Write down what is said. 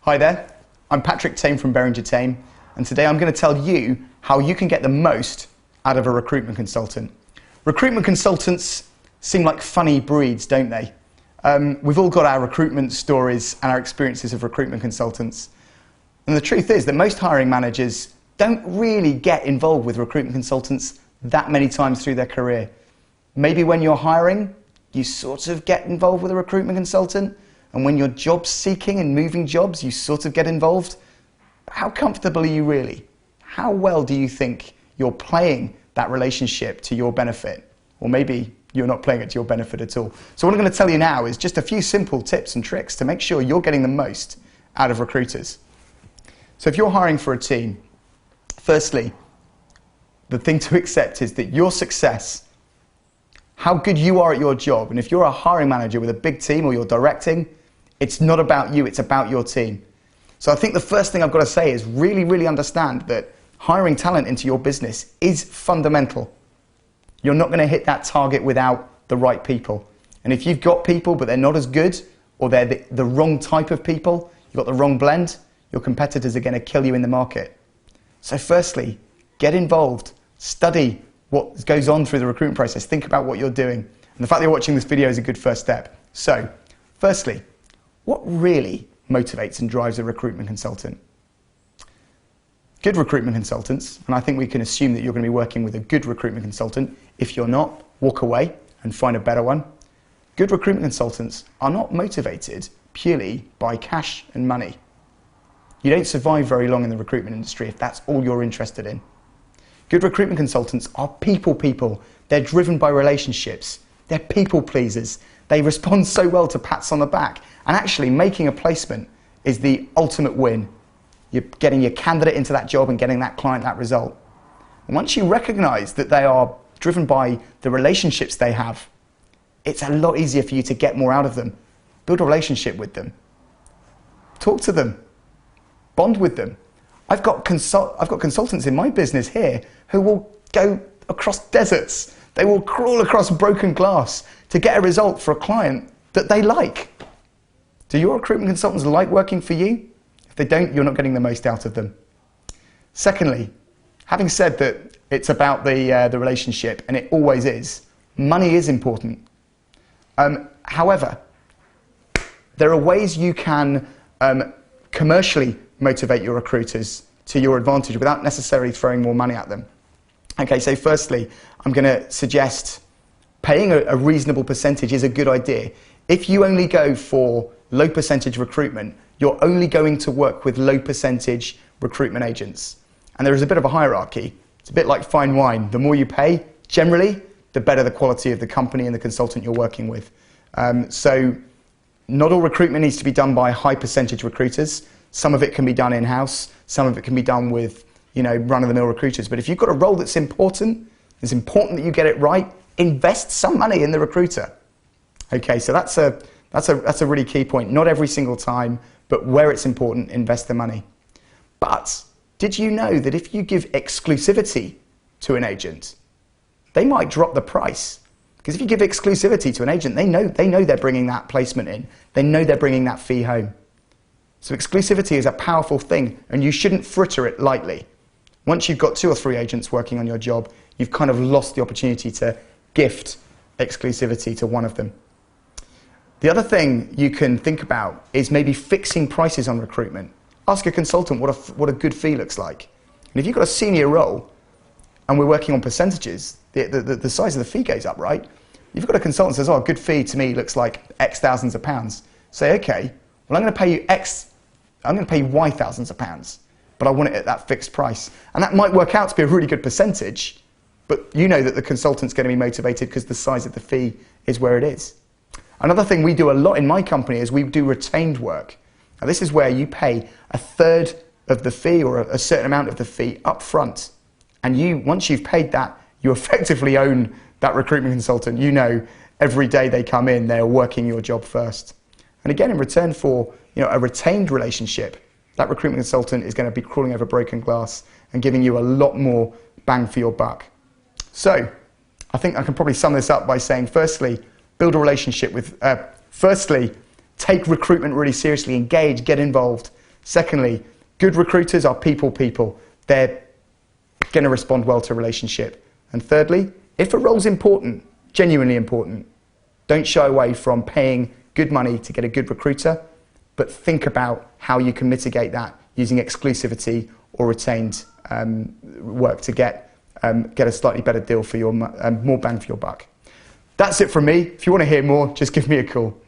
Hi there, I'm Patrick Tame from Tame, and today I'm going to tell you how you can get the most out of a recruitment consultant. Recruitment consultants seem like funny breeds, don't they? We've all got our recruitment stories and our experiences of recruitment consultants. And the truth is that most hiring managers don't really get involved with recruitment consultants that many times through their career. Maybe when you're hiring, you sort of get involved with a recruitment consultant, and when you're job seeking and moving jobs, you sort of get involved. But how comfortable are you really? How well do you think you're playing that relationship to your benefit? Or maybe you're not playing it to your benefit at all. So what I'm going to tell you now is just a few simple tips and tricks to make sure you're getting the most out of recruiters. So if you're hiring for a team, firstly, the thing to accept is that your success, how good you are at your job, and if you're a hiring manager with a big team or you're directing, it's not about you, it's about your team. So I think the first thing I've got to say is really understand that hiring talent into your business is fundamental. You're not going to hit that target without the right people. And if you've got people but they're not as good, or they're the wrong type of people, you've got the wrong blend, your competitors are going to kill you in the market. So firstly, get involved, study what goes on through the recruitment process, think about what you're doing. And the fact that you're watching this video is a good first step. So, firstly, what really motivates and drives a recruitment consultant? Good recruitment consultants, and I think we can assume that you're going to be working with a good recruitment consultant. If you're not, walk away and find a better one. Good recruitment consultants are not motivated purely by cash and money. You don't survive very long in the recruitment industry if that's all you're interested in. Good recruitment consultants are people. They're driven by relationships. They're people pleasers. They respond so well to pats on the back. And actually, making a placement is the ultimate win. You're getting your candidate into that job and getting that client that result. And once you recognize that they are driven by the relationships they have, it's a lot easier for you to get more out of them. Build a relationship with them. Talk to them. Bond with them. I've got consultants in my business here who will go across deserts. They will crawl across broken glass to get a result for a client that they like. Do your recruitment consultants like working for you? If they don't, you're not getting the most out of them. Secondly, having said that it's about the relationship, and it always is, money is important. However, there are ways you can commercially motivate your recruiters to your advantage without necessarily throwing more money at them. Okay, so firstly, I'm going to suggest paying a reasonable percentage is a good idea. If you only go for low percentage recruitment, you're only going to work with low percentage recruitment agents. And there is a bit of a hierarchy. It's a bit like fine wine. The more you pay, generally, the better the quality of the company and the consultant you're working with. So not all recruitment needs to be done by high percentage recruiters. Some of it can be done in-house. Some of it can be done with, run-of-the-mill recruiters. But if you've got a role that's important, it's important that you get it right, invest some money in the recruiter. Okay, so that's a really key point. Not every single time, but where it's important, invest the money. But did you know that if you give exclusivity to an agent, they might drop the price? Because if you give exclusivity to an agent, they know they're bringing that placement in. They know they're bringing that fee home. So exclusivity is a powerful thing, and you shouldn't fritter it lightly. Once you've got 2 or 3 agents working on your job, you've kind of lost the opportunity to gift exclusivity to one of them. The other thing you can think about is maybe fixing prices on recruitment. Ask a consultant what a good fee looks like. And if you've got a senior role and we're working on percentages, the size of the fee goes up, right? You've got a consultant who says, a good fee to me looks like X thousands of pounds. Say, okay, well, I'm going to pay you X, I'm going to pay you Y thousands of pounds, but I want it at that fixed price. And that might work out to be a really good percentage, but you know that the consultant's going to be motivated because the size of the fee is where it is. Another thing we do a lot in my company is we do retained work. Now this is where you pay a third of the fee or a certain amount of the fee up front. And once you've paid that, you effectively own that recruitment consultant. You know every day they come in, they're working your job first. And again, in return for a retained relationship, that recruitment consultant is going to be crawling over broken glass and giving you a lot more bang for your buck. So I think I can probably sum this up by saying, firstly, build a relationship with, firstly, take recruitment really seriously, engage, get involved. Secondly, good recruiters are people. They're going to respond well to a relationship. And thirdly, if a role's important, genuinely important, don't shy away from paying good money to get a good recruiter, but think about how you can mitigate that using exclusivity or retained work to get a slightly better deal for your more bang for your buck. That's it from me. If you want to hear more, just give me a call.